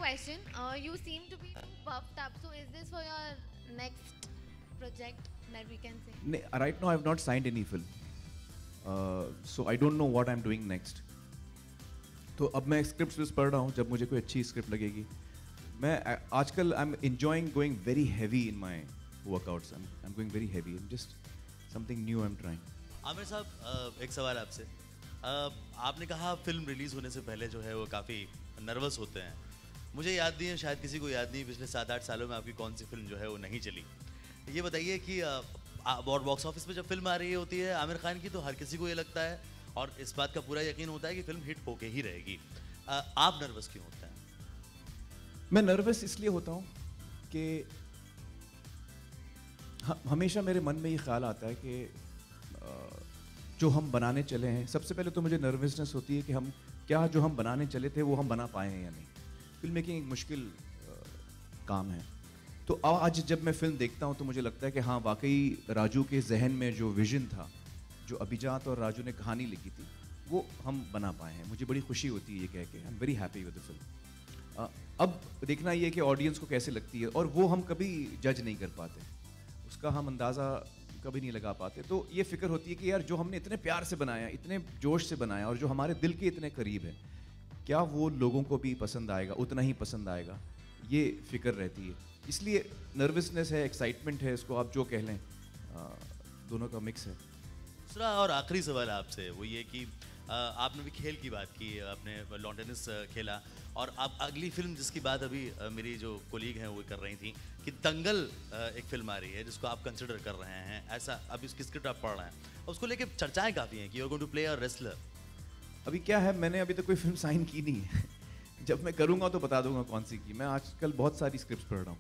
question. You seem to be too puffed up. So is this for your next project that we can say? Right now I have not signed any film. So I don't know what I'm doing next. तो अब मैं scripts पढ़ रहा हूँ जब मुझे कोई अच्छी स्क्रिप्ट लगेगी. मैं आजकल I am enjoying going very heavy in my workouts. I am going very heavy. Just something new I am trying. Aamir साहब, एक सवाल आपसे. आपने कहा फिल्म रिलीज होने से पहले जो है वो काफ़ी नर्वस होते हैं. मुझे याद नहीं है, शायद किसी को याद नहीं, पिछले 7-8 सालों में आपकी कौन सी फिल्म जो है वो नहीं चली. ये बताइए कि बॉक्स ऑफिस पे जब फिल्म आ रही होती है आमिर खान की, तो हर किसी को ये लगता है और इस बात का पूरा यकीन होता है कि फिल्म हिट होके ही रहेगी. आप नर्वस क्यों होते हैं? मैं नर्वस इसलिए होता हूँ कि हमेशा मेरे मन में ये ख्याल आता है कि जो हम बनाने चले हैं, सबसे पहले तो मुझे नर्वसनेस होती है कि हम क्या जो हम बनाने चले थे वो हम बना पाए हैं या नहीं. फिल्म मेकिंग एक मुश्किल काम है. तो आज जब मैं फिल्म देखता हूँ तो मुझे लगता है कि हाँ, वाकई राजू के जहन में जो विजन था, जो अभिजात और राजू ने कहानी लिखी थी, वो हम बना पाए हैं. मुझे बड़ी खुशी होती है ये कह के. I am very happy with the film. अब देखना ये कि ऑडियंस को कैसे लगती है, और वो हम कभी जज नहीं कर पाते, उसका हम अंदाज़ा कभी नहीं लगा पाते. तो ये फिक्र होती है कि यार जो हमने इतने प्यार से बनाया, इतने जोश से बनाया, और जो हमारे दिल के इतने करीब है, क्या वो लोगों को भी पसंद आएगा, उतना ही पसंद आएगा. ये फिक्र रहती है. इसलिए नर्वसनेस है, एक्साइटमेंट है, इसको आप जो कह लें, दोनों का मिक्स है. दूसरा और आखिरी सवाल आपसे वो ये कि आपने भी खेल की बात की, आपने लॉन टेनिस खेला, और आप अगली फिल्म जिसकी बात अभी मेरी जो कोलीग हैं वो कर रही थी कि दंगल एक फिल्म आ रही है जिसको आप कंसिडर कर रहे हैं, ऐसा अभी उसकी स्क्रिप्ट आप पढ़ रहे हैं, उसको लेके चर्चाएं काफ़ी हैं कि you are going to play a wrestler. अभी क्या है, मैंने अभी तक कोई फिल्म साइन की नहीं है. जब मैं करूँगा तो बता दूंगा कौन सी की. मैं आजकल बहुत सारी स्क्रिप्ट पढ़ रहा हूँ.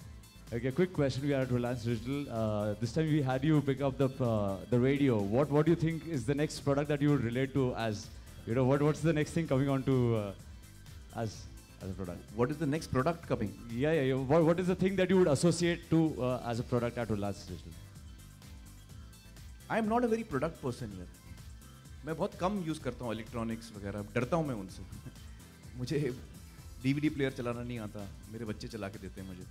Okay, quick question we are at Reliance Digital. This time we had you pick up the radio. What do you think is the next product that you would relate to as, you know, what's the next thing coming on to as a product? What is the next product coming? Yeah. What is the thing that you would associate to as a product at Reliance Digital? I am not a very product person yet. मैं बहुत कम use करता हूँ electronics वगैरह. डरता हूँ मैं उनसे. मुझे DVD प्लेयर चलाना नहीं आता, मेरे बच्चे चला के देते हैं मुझे.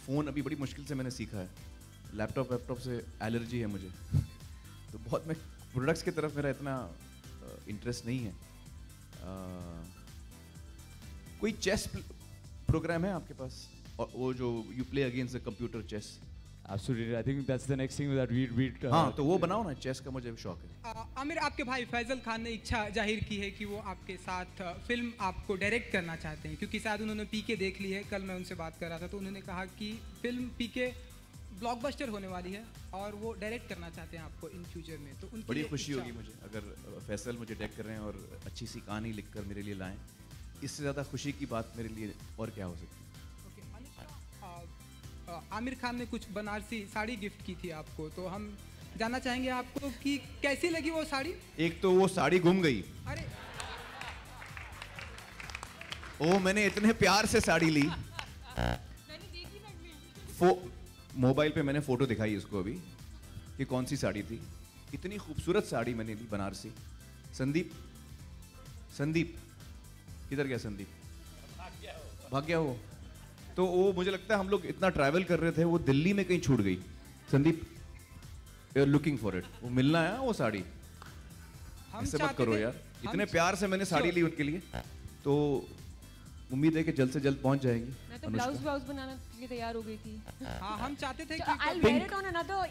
फ़ोन अभी बड़ी मुश्किल से मैंने सीखा है. लैपटॉप से एलर्जी है मुझे. तो बहुत मैं प्रोडक्ट्स की तरफ मेरा इतना इंटरेस्ट नहीं है. कोई चेस प्रोग्राम है आपके पास, और वो जो you play against the computer chess? Absolutely, I think that's the next thing that we हाँ, तो वो बनाओ ना, चेस का मुझे शौक है. आमिर, आपके भाई फैजल खान ने इच्छा जाहिर की है कि वो आपके साथ फिल्म आपको डायरेक्ट करना चाहते हैं, क्योंकि शायद उन्होंने पीके देख ली है. कल मैं उनसे बात कर रहा था तो उन्होंने कहा कि फिल्म पीके ब्लॉकबस्टर होने वाली है और वो डायरेक्ट करना चाहते हैं आपको इन फ्यूचर में. तो उनकी बड़ी खुशी होगी मुझे अगर फैसल मुझे डायरेक्ट कर रहे हैं और अच्छी सी कहानी लिखकर मेरे लिए लाएं. इससे ज़्यादा खुशी की बात मेरे लिए और क्या हो सकती है. आमिर खान ने कुछ बनारसी साड़ी गिफ्ट की थी आपको, तो हम जानना चाहेंगे आपको कि कैसी लगी वो साड़ी. एक तो वो साड़ी गुम गई. अरे ओ, मैंने इतने प्यार से साड़ी ली. मोबाइल पे मैंने फोटो दिखाई उसको अभी कि कौन सी साड़ी थी. इतनी खूबसूरत साड़ी मैंने ली बनारसी. संदीप किधर गया? संदीप भाग गया वो. तो वो मुझे लगता है हम लोग इतना ट्रैवल कर रहे थे, वो दिल्ली में कहीं छूट गई. Sandeep, you are looking for it. वो मिलना है वो साड़ी. ऐसे मत करो यार. इतने प्यार से मैंने साड़ी ली उनके लिए, तो उम्मीद है कि जल्द से जल्द पहुंच जाएंगी. मैं तो ब्लाउज बनाने के लिए तैयार हो गई थी. हाँ, हम चाहते थे कि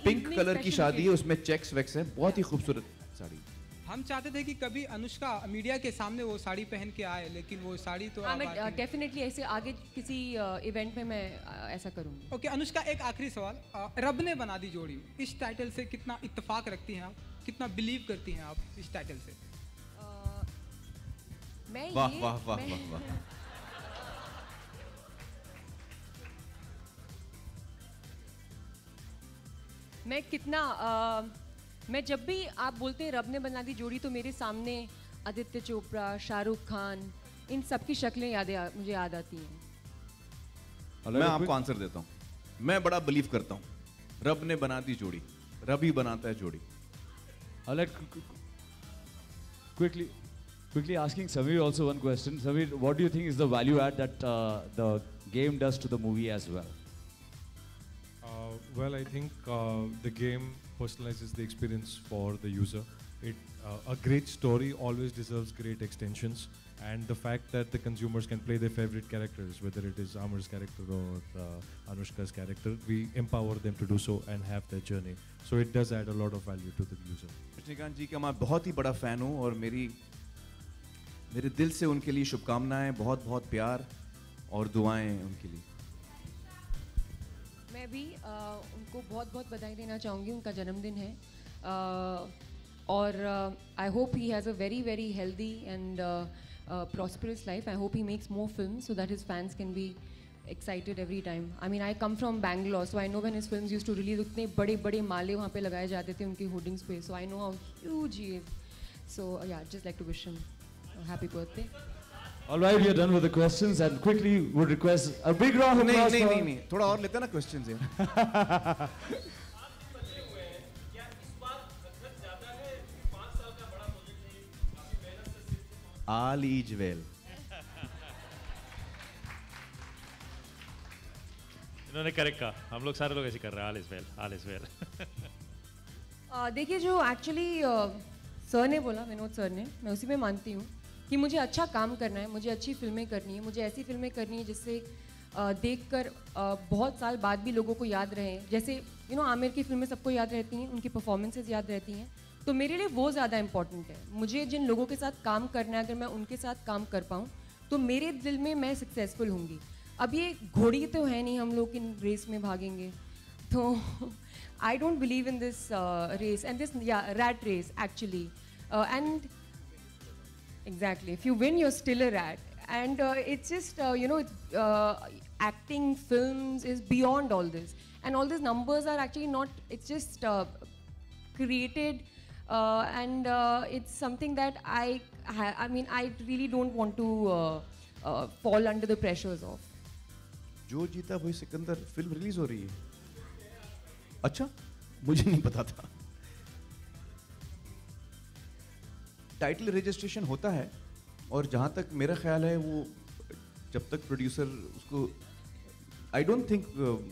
पिंक कलर की शादी है, उसमें चेक्स वेक्स है, बहुत ही खूबसूरत साड़ी. हम चाहते थे कि कभी अनुष्का मीडिया के सामने वो साड़ी पहन के आए, लेकिन वो साड़ी तो मैं डेफिनेटली ऐसे आगे किसी इवेंट में मैं ऐसा करूँगी. ओके अनुष्का, एक आखिरी सवाल. रब ने बना दी जोड़ी, इस टाइटल से कितना इत्तेफाक रखती हैं आप, कितना बिलीव करती हैं आप इस टाइटल से? मैं वाह वाह वाह वाह वाह. मैं कितना मैं जब भी आप बोलते हैं रब ने बना दी जोड़ी, तो मेरे सामने आदित्य चोपड़ा, शाहरुख खान, इन सब की शक्लें मुझे याद आती हैं. मैं आपको आंसर देता हूँ. मैं बड़ा बिलीव करता हूँ, रब ने बना दी जोड़ी, रब ही बनाता है जोड़ी. Quickly, Quickly asking Samir also one question. Samir, what do you think is the value add that the game does to the movie as well? Well, I think the game personalizes the experience for the user. A great story always deserves great extensions, and the fact that the consumers can play their favorite characters, whether it is Amar's character or Anushka's character, we empower them to do so and have their journey. So it does add a lot of value to the user. Rajinikanth जी का मैं बहुत ही बड़ा fan हूँ और मेरे दिल से उनके लिए शुभकामनाएं, बहुत बहुत प्यार और दुआएं उनके लिए। मैं भी उनको बहुत बहुत बधाई देना चाहूँगी, उनका जन्मदिन है और I hope he has a very very healthy and prosperous life. I hope he makes more films so that his fans can be excited every time. I mean, I come from Bangalore, so I know when his films used to release, उतने बड़े बड़े माले वहाँ पे लगाए जाते थे उनकी hoardings पे. So I know how huge he is. So yeah, just like to wish him a happy birthday. All right, we are done with the questions and quickly would request a big round of applause. नहीं, थोड़ा और लेते ना questions यार। All is well. इन्होंने correct कहा, हम लोग सारे लोग ऐसे कर रहे हैं, all is well. देखिए जो एक्चुअली सर ने बोला, विनोद सर ने, मैं उसी में मानती हूँ कि मुझे अच्छा काम करना है, मुझे अच्छी फिल्में करनी है, मुझे ऐसी फिल्में करनी है जिससे देखकर बहुत साल बाद भी लोगों को याद रहे। जैसे आमिर की फिल्में सबको याद रहती हैं, उनकी परफॉर्मेंसेज याद रहती हैं, तो मेरे लिए वो ज़्यादा इम्पॉर्टेंट है। मुझे जिन लोगों के साथ काम करना है, अगर मैं उनके साथ काम कर पाऊँ तो मेरे दिल में मैं सक्सेसफुल होंगी। अब ये घोड़ी तो है नहीं, हम लोग इन रेस में भागेंगे, तो I don't believe in this race and this rat race actually and exactly, if you win you're still a rat and it's just acting, films is beyond all this, and all these numbers are actually not, it's just created and it's something that I mean I really don't want to fall under the pressures of. जो जीता वही Sikandar film release हो रही है। अच्छा, मुझे नहीं पता था। टाइटल रजिस्ट्रेशन होता है और जहाँ तक मेरा ख्याल है वो जब तक प्रोड्यूसर उसको, आई डोंट थिंक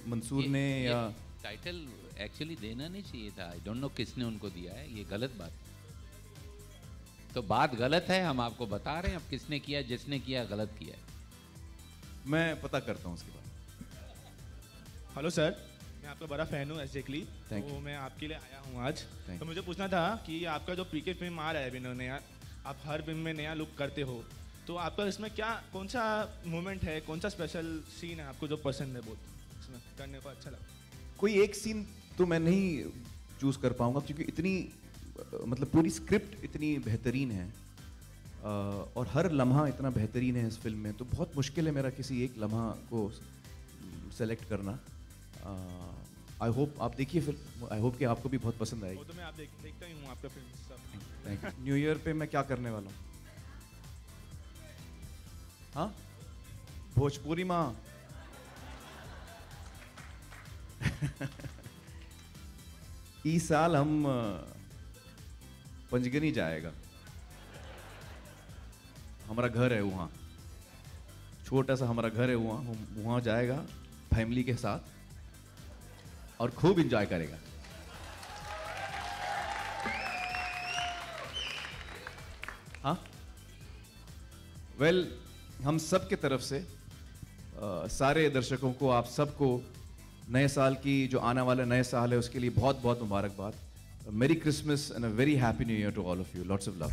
मंसूर ने या टाइटल एक्चुअली देना नहीं चाहिए था। आई डोंट नो किसने उनको दिया है, ये गलत बात। तो बात गलत है, हम आपको बता रहे हैं अब किसने किया, जिसने किया गलत किया है। मैं पता करता हूँ उसके बाद। हेलो सर, मैं आपका बड़ा फ़ैन हूँ एग्जैक्टली, तो मैं आपके लिए आया हूँ आज। तो मुझे पूछना था कि आपका जो पीके फिल्म आ रहा है विनोद ने, आप हर फिल्म में नया लुक करते हो, तो आपका इसमें कौन सा मोमेंट है, कौन सा स्पेशल सीन है आपको जो पसंद है बहुत, इसमें करने को अच्छा लगा? कोई एक सीन तो मैं नहीं चूज़ कर पाऊँगा क्योंकि इतनी मतलब पूरी स्क्रिप्ट इतनी बेहतरीन है और हर लम्हा इतना बेहतरीन है इस फिल्म में, तो बहुत मुश्किल है मेरा किसी एक लम्हा को सेलेक्ट करना। आई होप आप देखिए फिल्म, आई होप कि आपको भी बहुत पसंद आएगी। वो तो मैं आप देखता ही हूँ आपका फिल्म सब। Thank you. न्यू ईयर पे मैं क्या करने वाला हूँ? हाँ, भोजपुरी माँ। इस साल हम पंचगनी जाएगा, हमारा घर है वहाँ, छोटा सा हमारा घर है वहाँ जाएगा फैमिली के साथ और खूब एंजॉय करेगा। हाँ, वेल, हम सब के तरफ से सारे दर्शकों को, आप सबको नए साल की, जो आने वाला नए साल है उसके लिए बहुत बहुत मुबारकबाद। Merry Christmas and a very happy new year to all of you. Lots of love.